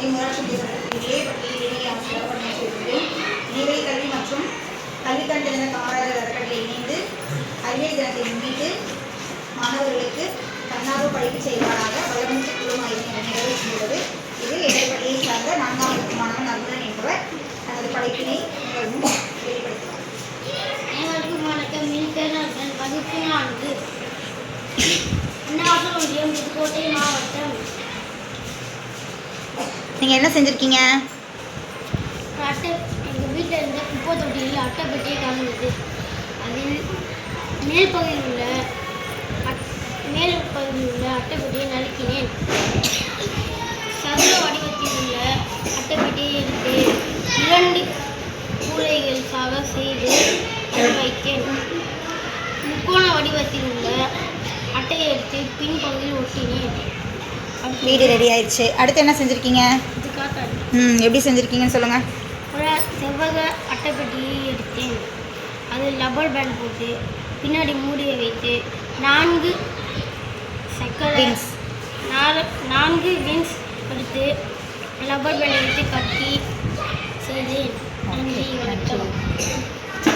ஒன்றிய ஊராட்சி மன்றத்திலே பள்ளியிலேயே ஆசிரியர் பணியை செய்துள்ளேன். இணைவெளி கல்வி மற்றும் கல்விக்கண் தின காமராஜர் அறக்கட்டளை இணைந்து அறிவியல் தினத்தை முன்னிட்டு மாணவர்களுக்கு தன்னார்வ படிப்பு செயல்பாடாக வளர்ச்சி குழுமாயிரம் என்ற நிகழ்வு செய்துள்ளது. இது எதிர்பள்ளியை சார்ந்த 4ஆம் வகுப்பு மாணவன் நண்பன் என்பவர் தனது படைப்பினை உங்கள் முன் வெளிப்படுத்துவார். அனைவருக்கும் வணக்கம். என் பேர் நண்பன். வகுப்பு 4. அண்ணாவாசல் ஒன்றியம், புதுக்கோட்டை மாவட்டம். நீங்கள் என்ன செஞ்சுருக்கீங்க? எங்கள் வீட்டில் இருந்த குப்பை தொட்டியில் அட்டைப்பட்டியை காண்கிறது. அதில் மேல் பகுதியில் உள்ள அட்டைப்பட்டியை நறுக்கினேன். சதுர வடிவத்தில் உள்ள அட்டைப்பட்டியை எடுத்து 2 கூடைகளாக செய்து வைத்தேன். முக்கோண வடிவத்தில் உள்ள அட்டையை எடுத்து பின்பகுதியில் ஒட்டினேன். வீடு ரெடி ஆயிடுச்சு. அடுத்து என்ன செஞ்சுருக்கீங்க? இது காட்டாது. எப்படி செஞ்சுருக்கீங்கன்னு சொல்லுங்கள். ஒரு செவ்வக அட்டைப்பட்டியை எடுத்தேன். அதில் ரப்பர் பேண்ட் போட்டு பின்னாடி மூடியை வைத்து 4 விங்ஸ் எடுத்து ரப்பர் பேண்டை வைத்து கட்டி செய்தேன். நன்றி, வணக்கம்.